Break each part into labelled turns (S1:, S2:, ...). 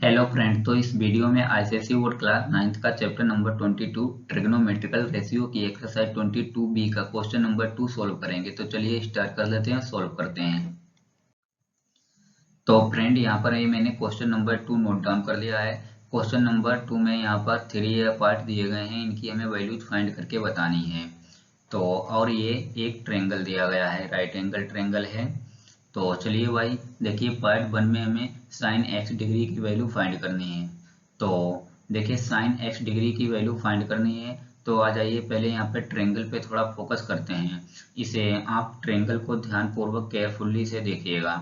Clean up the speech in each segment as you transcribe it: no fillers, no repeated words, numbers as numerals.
S1: Hello friend. तो इस video में आईसीएसई बोर्ड क्लास 9th का चैप्टर नंबर 22 ट्रिग्नोमेट्रिकल रेशियो की एक्सरसाइज 22B का क्वेश्चन नंबर 2 सोल्व करेंगे। तो चलिए स्टार्ट कर लेते हैं, सोल्व करते हैं। तो फ्रेंड यहाँ पर ये मैंने क्वेश्चन नंबर 2 नोट डाउन कर लिया है। क्वेश्चन नंबर 2 में यहाँ पर 3 पार्ट दिए गए हैं, इनकी हमें वैल्यूज फाइंड करके बतानी है। तो और ये एक ट्रेंगल दिया गया है, राइट एंगल ट्रेंगल है। तो चलिए भाई देखिए, पार्ट 1 में हमें साइन एक्स डिग्री की वैल्यू फाइंड करनी है। तो देखिए साइन एक्स डिग्री की वैल्यू फाइंड करनी है। तो आ जाइए पहले यहाँ पे ट्रेंगल पे थोड़ा फोकस करते हैं। इसे आप ट्रेंगल को ध्यानपूर्वक केयरफुल्ली से देखिएगा।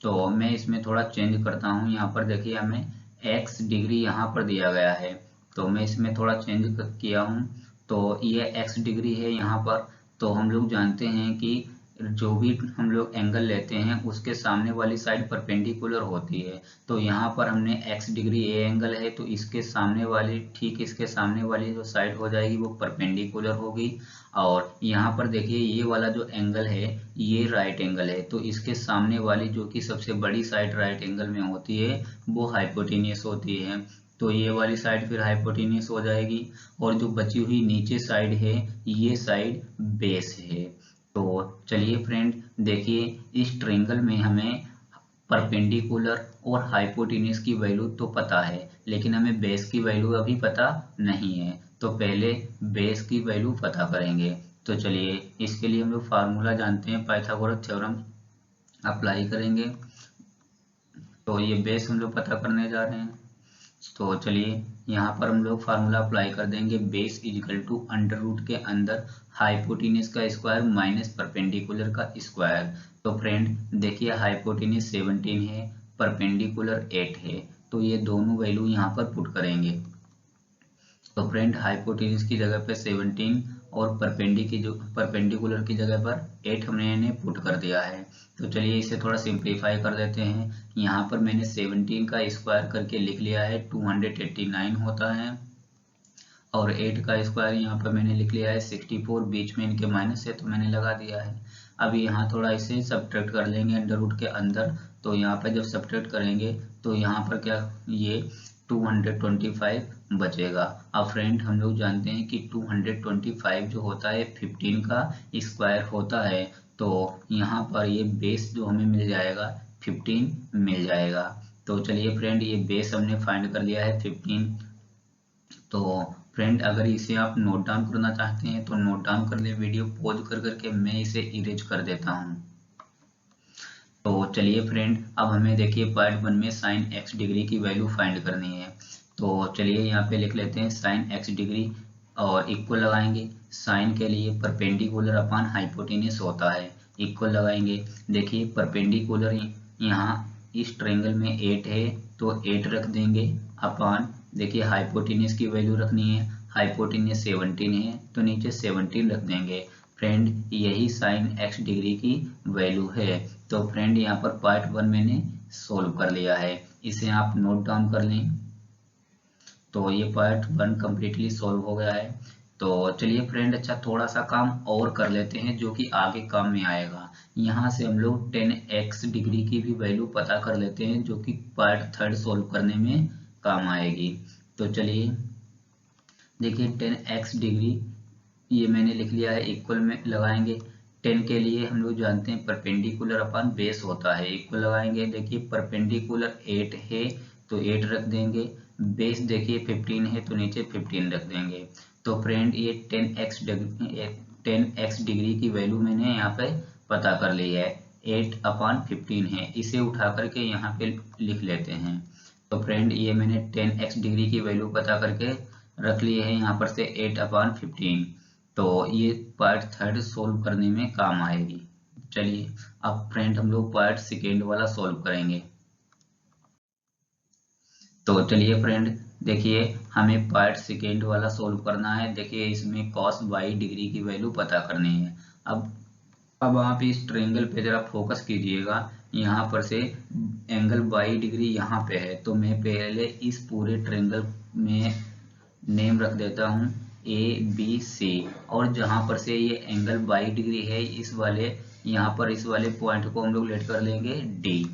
S1: तो मैं इसमें थोड़ा चेंज करता हूँ। यहाँ पर देखिए हमें एक्स डिग्री यहाँ पर दिया गया है, तो मैं इसमें थोड़ा चेंज किया हूँ। तो ये एक्स डिग्री है यहाँ पर। तो हम लोग जानते हैं कि जो भी हम लोग एंगल लेते हैं उसके सामने वाली साइड परपेंडिकुलर होती है। तो यहाँ पर हमने एक्स डिग्री ए एंगल है, तो इसके सामने वाली, ठीक इसके सामने वाली जो साइड हो जाएगी वो परपेंडिकुलर होगी। और यहाँ पर देखिए ये वाला जो एंगल है ये राइट एंगल है, तो इसके सामने वाली जो कि सबसे बड़ी साइड राइट एंगल में होती है वो हाइपोटेन्यूस होती है। तो ये वाली साइड फिर हाइपोटेन्यूस हो जाएगी। और जो बची हुई नीचे साइड है ये साइड बेस है। तो चलिए फ्रेंड देखिए, इस ट्रायंगल में हमें परपेंडिकुलर और हाइपोटेन्यूस की वैल्यू तो पता है, लेकिन हमें बेस की वैल्यू अभी पता नहीं है। तो पहले बेस की वैल्यू पता करेंगे। तो चलिए इसके लिए हम लोग फार्मूला जानते हैं, पाइथागोरस थ्योरम अप्लाई करेंगे। तो ये बेस हम लोग पता करने जा रहे हैं। तो चलिए यहाँ पर हम लोग फार्मूला अप्लाई कर देंगे। Base equal to under root के अंदर हाइपोटेन्यूस का स्क्वायर माइनस परपेंडिकुलर का स्क्वायर। तो फ्रेंड देखिए हाइपोटेन्यूस 17 है, परपेंडिकुलर 8 है, तो ये दोनों वैल्यू यहाँ पर पुट करेंगे। तो फ्रेंड हाइपोटेन्यूस की जगह पे 17 और परपेंडिकुलर की जगह पर 8 हमने इन्हें पुट कर दिया है। तो चलिए इसे थोड़ा सिंप्लीफाई कर देते हैं। यहाँ पर मैंने 17 का स्क्वायर करके लिख लिया है, 289 होता है। और 8 का स्क्वायर यहाँ पर मैंने लिख लिया है 64, बीच में इनके माइनस है तो मैंने लगा दिया है। अब यहाँ थोड़ा इसे सब्ट्रैक्ट कर लेंगे अंडर रूट के अंदर। तो यहाँ पर जब सब्ट्रैक्ट करेंगे तो यहाँ पर क्या, ये 225 बचेगा। अब फ्रेंड हम लोग जानते हैं कि 225 जो होता है 15 का स्क्वायर होता है। तो यहाँ पर ये बेस जो हमें मिल जाएगा 15 मिल जाएगा। तो चलिए फ्रेंड ये बेस हमने फाइंड कर लिया है 15। तो फ्रेंड अगर इसे आप नोट डाउन करना चाहते हैं तो नोट डाउन कर ले, वीडियो पॉज कर करके मैं इसे इरेज कर देता हूँ। तो चलिए फ्रेंड अब हमें देखिए पार्ट 1 में साइन एक्स डिग्री की वैल्यू फाइंड करनी है। तो चलिए यहाँ पे लिख लेते हैं साइन एक्स डिग्री और इक्वल लगाएंगे। साइन के लिए परपेंडिकुलर अपान हाइपोटेन्यूस होता है, इक्वल लगाएंगे। देखिए परपेंडिकुलर यहाँ इस ट्रायंगल में 8 है तो 8 रख देंगे अपान, देखिए हाइपोटेन्यूस की वैल्यू रखनी है, हाइपोटेन्यूस 17 है तो नीचे 17 रख देंगे। फ्रेंड यही साइन एक्स डिग्री की वैल्यू है। तो फ्रेंड यहाँ पर पार्ट 1 मैंने सोल्व कर लिया है, इसे आप नोट डाउन कर लें। तो ये पार्ट 1 कम्प्लीटली सोल्व हो गया है। तो चलिए फ्रेंड अच्छा थोड़ा सा काम और कर लेते हैं जो कि आगे काम में आएगा। यहाँ से हम लोग 10x डिग्री की भी वैल्यू पता कर लेते हैं जो कि पार्ट 3 सोल्व करने में काम आएगी। तो चलिए देखिए 10x डिग्री ये मैंने लिख लिया है, इक्वल में लगाएंगे। 10 के लिए हम लोग जानते हैं परपेंडिकुलर अपन बेस होता है, इक्वल लगाएंगे। देखिए परपेंडिकुलर 8 है तो 8 रख देंगे, बेस देखिए 15 है तो नीचे 15 रख देंगे। तो फ्रेंड ये 10x डिग्री की वैल्यू मैंने यहाँ पे पता कर ली है, 8/15 है, इसे उठा करके यहाँ पे लिख लेते हैं। तो फ्रेंड ये मैंने 10x डिग्री की वैल्यू पता करके रख लिए है यहाँ पर से 8/15। तो ये पार्ट 3 सोल्व करने में काम आएगी। चलिए अब फ्रेंड हम लोग पार्ट 2 वाला सोल्व करेंगे। तो चलिए फ्रेंड देखिए हमें पार्ट 2 वाला सोल्व करना है। देखिए इसमें cos y डिग्री की वैल्यू पता करनी है। अब आप इस ट्रायंगल पे जरा फोकस कीजिएगा। यहाँ पर से एंगल y डिग्री यहाँ पे है, तो मैं पहले इस पूरे ट्रायंगल में नेम रख देता हूँ ABC, और जहाँ पर से ये एंगल y डिग्री है इस वाले, यहाँ पर इस वाले पॉइंट को हम लोग लेट कर लेंगे D।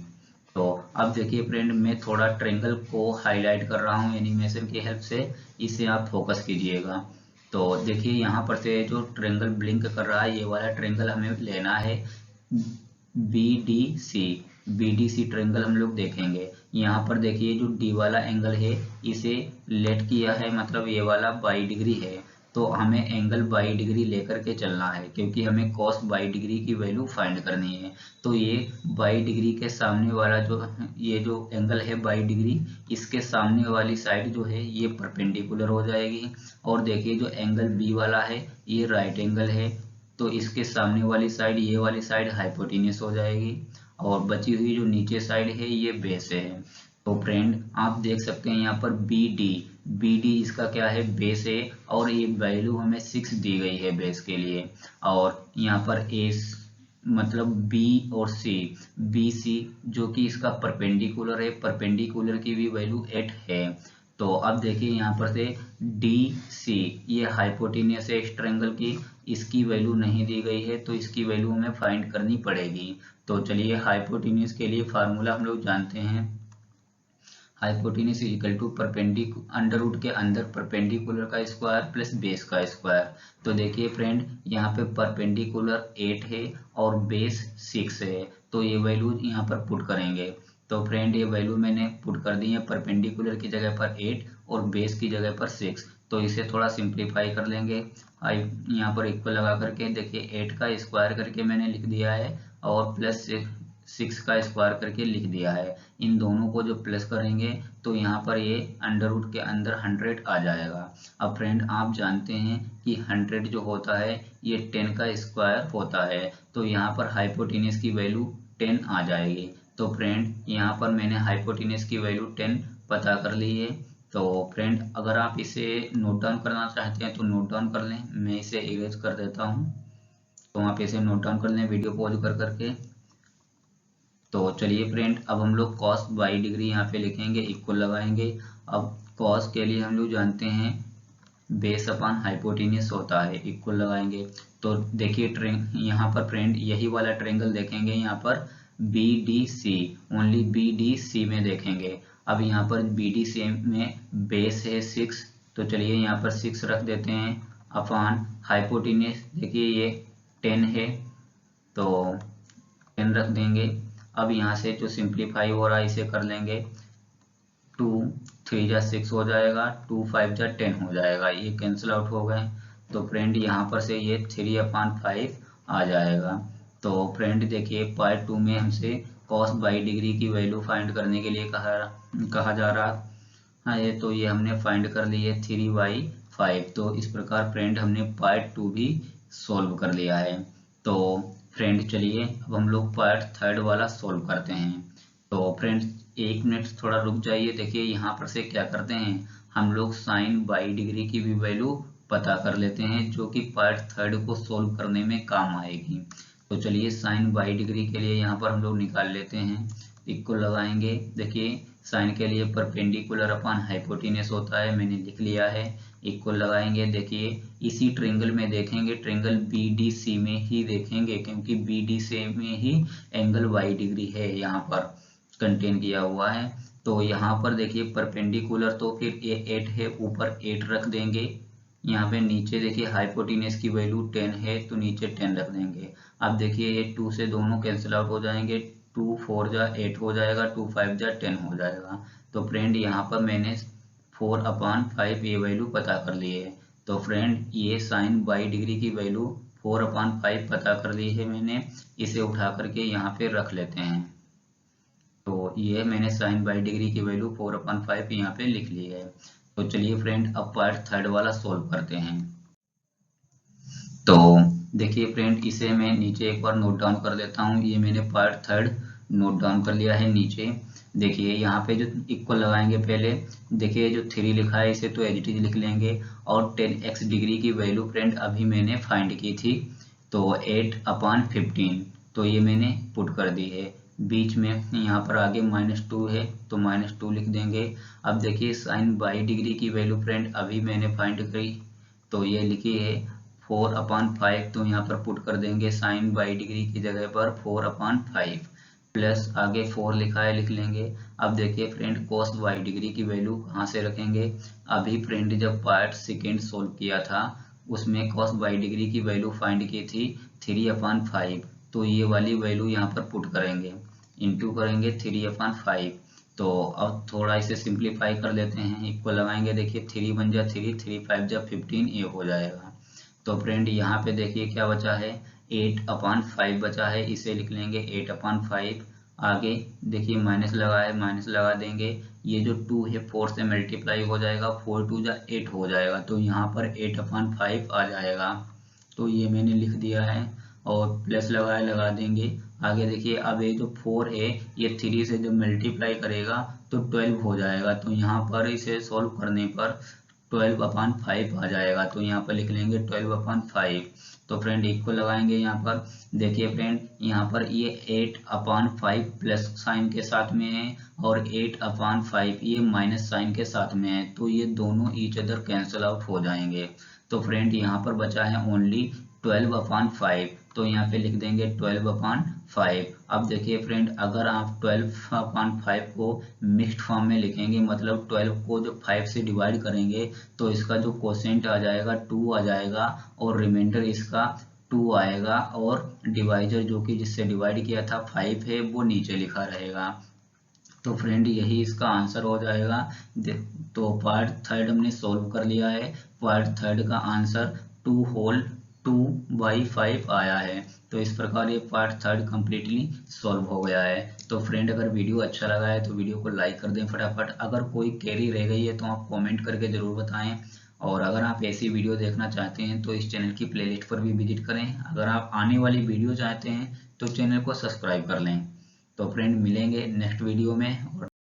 S1: तो अब देखिए फ्रेंड, मैं थोड़ा ट्रेंगल को हाईलाइट कर रहा हूँ एनिमेशन की हेल्प से, इसे आप फोकस कीजिएगा। तो देखिए यहाँ पर से जो ट्रेंगल ब्लिंक कर रहा है, ये वाला ट्रेंगल हमें लेना है BDC। BDC ट्रेंगल हम लोग देखेंगे। यहाँ पर देखिए जो D वाला एंगल है, इसे लेट किया है, मतलब ये वाला 22 डिग्री है। तो हमें एंगल 22 डिग्री लेकर के चलना है, क्योंकि हमें cos 22 डिग्री की वैल्यू फाइंड करनी है। तो ये 22 डिग्री के सामने वाला ये जो एंगल है 22 डिग्री, इसके सामने वाली साइड जो है ये परपेंडिकुलर हो जाएगी। और देखिए जो एंगल B वाला है, ये राइट एंगल है, तो इसके सामने वाली साइड, ये वाली साइड हाइपोटेन्यूस हो जाएगी। और बची हुई जो नीचे साइड है, ये बेस है। तो फ्रेंड आप देख सकते हैं यहाँ पर BD इसका क्या है, बेस है। और ये वैल्यू हमें 6 दी गई है बेस के लिए। और यहाँ पर मतलब B और BC जो कि इसका परपेंडिकुलर है, परपेंडिकुलर की भी वैल्यू 8 है। तो अब देखिए यहाँ पर से DC, ये हाइपोटेन्यूस है इस ट्रायंगल की, इसकी वैल्यू नहीं दी गई है, तो इसकी वैल्यू हमें फाइंड करनी पड़ेगी। तो चलिए, हाइपोटेन्यूस के लिए फार्मूला हम लोग जानते हैं। Hypotenuse equal to under root के अंदर परपेंडिकुलर का स्क्वायर प्लस बेस का स्क्वायर। तो देखिए फ्रेंड, यहाँ पे परपेंडिकुलर 8 है और बेस 6 है, तो ये वैल्यू यहाँ पर पुट करेंगे। तो फ्रेंड ये वैल्यू मैंने पुट कर दी है, परपेंडिकुलर की जगह पर 8 और बेस की जगह पर 6। तो इसे थोड़ा सिंप्लीफाई कर लेंगे। यहाँ पर इक्वल लगा करके देखिए 8 का स्क्वायर करके मैंने लिख दिया है, और प्लस 6 का स्क्वायर करके लिख दिया है। इन दोनों को जो प्लस करेंगे तो यहाँ पर ये अंडर रूट के अंदर 100 आ जाएगा। अब फ्रेंड आप जानते हैं कि 100 जो होता है ये 10 का स्क्वायर होता है, तो यहाँ पर हाइपोटेन्यूस की वैल्यू 10 आ जाएगी। तो फ्रेंड यहाँ पर मैंने हाइपोटेन्यूस की वैल्यू 10 पता कर ली है। तो फ्रेंड अगर आप इसे नोट डाउन करना चाहते हैं तो नोट डाउन कर लें, मैं इसे इरेज कर देता हूँ। तो आप इसे नोट डाउन कर लें वीडियो पॉज कर करके। तो चलिए फ्रेंड, अब हम लोग cos 22 डिग्री यहाँ पे लिखेंगे, इक्वल लगाएंगे। अब cos के लिए हम लोग जानते हैं बेस अपॉन हाइपोटेन्यूस होता है, इक्वल लगाएंगे। तो देखिए यहाँ पर फ्रेंड यही वाला ट्रायंगल देखेंगे, यहाँ पर BDC, ओनली BDC में देखेंगे। अब यहाँ पर BDC में बेस है 6, तो चलिए यहाँ पर 6 रख देते हैं अपॉन हाइपोटेन्यूस, देखिए ये 10 है, तो 10 रख देंगे। अब यहाँ से जो सिंप्लीफाई हो रहा है इसे कर लेंगे, 2 3 जा 6 हो जाएगा, 2 5 जा 10 हो जाएगा, ये कैंसिल आउट हो गए। तो फ्रेंड यहाँ पर से ये 3/5 आ जाएगा। तो फ्रेंड देखिए पार्ट 2 में हमसे cos 22 डिग्री की वैल्यू फाइंड करने के लिए कहा जा रहा है, तो ये हमने फाइंड कर ली है 3/5। तो इस प्रकार फ्रेंड हमने पार्ट 2 भी सॉल्व कर लिया है। तो फ्रेंड चलिए अब हम लोग पार्ट 3 वाला सॉल्व करते हैं। तो फ्रेंड 1 मिनट थोड़ा रुक जाइए। देखिए यहाँ पर से क्या करते हैं, हम लोग sin 22 डिग्री की भी वैल्यू पता कर लेते हैं, जो कि पार्ट 3 को सॉल्व करने में काम आएगी। तो चलिए sin 22 डिग्री के लिए यहाँ पर हम लोग निकाल लेते हैं, इक्वल लगाएंगे। देखिए साइन के लिए परपेंडिकुलर अपॉन हाइपोटेन्यूस होता है, मैंने लिख लिया है, इक्वल लगाएंगे। देखिए इसी ट्रायंगल में देखेंगे, ट्रायंगल BDC में ही देखेंगे, क्योंकि BDC में ही एंगल 22 डिग्री है यहाँ पर कंटेन किया हुआ है। तो यहाँ पर देखिए परपेंडिकुलर, तो फिर ये 8 है, ऊपर 8 रख देंगे। यहाँ पे नीचे देखिए हाइपोटेन्यूस की वैल्यू 10 है, तो नीचे 10 रख देंगे। अब देखिए ये 2 से दोनों कैंसिल आउट हो जाएंगे, 2 4 जा 8 हो जाएगा, 2 5 जा 10 हो जाएगा। तो फ्रेंड यहाँ पर मैंने 4/5 ये वैल्यू पता कर ली है। तो फ्रेंड ये sin 22 डिग्री की वैल्यू 4/5 पता कर ली है मैंने, इसे उठा करके यहाँ पे रख लेते हैं। तो ये मैंने sin 22 डिग्री की वैल्यू 4/5 यहाँ पे लिख ली है। तो चलिए फ्रेंड अब पार्ट 3 वाला सॉल्व करते हैं। तो देखिए फ्रेंड इसे मैं नीचे एक बार नोट डाउन कर देता हूँ, ये मैंने पार्ट 3 नोट डाउन कर लिया है नीचे। देखिए यहाँ पे जो इक्वल लगाएंगे पहले, देखिए जो 3 लिखा है इसे तो एज इट इज लिख लेंगे। और 10x डिग्री की वैल्यू फ्रेंड अभी मैंने फाइंड की थी, तो 8/15, तो ये मैंने पुट कर दी है। बीच में यहाँ पर आगे -2 है, तो -2 लिख देंगे। अब देखिए sin 22 डिग्री की वैल्यू फ्रेंड अभी मैंने फाइंड करी, तो ये लिखी है 4/5, तो यहाँ पर पुट कर देंगे sin 22 डिग्री की जगह पर 4/5। प्लस आगे 4 लिखा है लिख लेंगे। अब देखिए फ्रेंड cos y डिग्री की वैल्यू कहाँ से रखेंगे। अभी फ्रेंड जब पार्ट सेकेंड सोल्व किया था उसमें cos y डिग्री की वैल्यू फाइंड की थी 3/5, तो ये वाली वैल्यू यहाँ पर पुट करेंगे, इंटू करेंगे 3/5। तो अब थोड़ा इसे सिंप्लीफाई कर लेते हैं, इक्वल लगाएंगे, देखिए 3 बन जा 3, 3 5 जा 15, ये हो जाएगा। तो फ्रेंड यहाँ पे देखिए क्या बचा है, 8/5 बचा है, इसे लिख लेंगे 8/5। आगे देखिए माइनस लगा है, माइनस लगा देंगे, ये जो 2 है 4 से मल्टीप्लाई हो जाएगा, 4 2 जा 8 हो जाएगा, तो यहाँ पर 8/5 आ जाएगा। तो ये मैंने लिख दिया है और प्लस लगा देंगे। आगे देखिए अब ये जो 4 है ये 3 से जब मल्टीप्लाई करेगा तो 12 हो जाएगा, तो यहाँ पर इसे सॉल्व करने पर 12/5 आ जाएगा, तो यहाँ पर लिख लेंगे 12/5। तो फ्रेंड इक्वल लगाएंगे यहाँ पर, देखिए फ्रेंड यहाँ पर ये 8/5 प्लस साइन के साथ में है और 8/5 ये माइनस साइन के साथ में है, तो ये दोनों ईच अदर कैंसिल आउट हो जाएंगे। तो फ्रेंड यहाँ पर बचा है ओनली 12/5, तो यहाँ पे लिख देंगे 12/5। अब देखिए फ्रेंड अगर आप 12/5 को मिक्स्ड फॉर्म में लिखेंगे, मतलब 12 को जो 5 से डिवाइड करेंगे तो इसका जो कोसेंट आ जाएगा 2 आ जाएगा और रिमाइंडर इसका 2 आएगा, और डिवाइजर जो कि जिससे डिवाइड किया था 5 है वो नीचे लिखा रहेगा। तो फ्रेंड यही इसका आंसर हो जाएगा। तो पार्ट थर्ड हमने सोल्व कर लिया है, पार्ट थर्ड का आंसर 2/5 आया है। तो इस प्रकार ये पार्ट थर्ड कम्प्लीटली सॉल्व हो गया है। तो फ्रेंड अगर वीडियो अच्छा लगा है तो वीडियो को लाइक कर दें फटाफट, अगर कोई क्वेरी रह गई है तो आप कमेंट करके ज़रूर बताएं, और अगर आप ऐसी वीडियो देखना चाहते हैं तो इस चैनल की प्लेलिस्ट पर भी विजिट करें। अगर आप आने वाली वीडियो चाहते हैं तो चैनल को सब्सक्राइब कर लें। तो फ्रेंड मिलेंगे नेक्स्ट वीडियो में।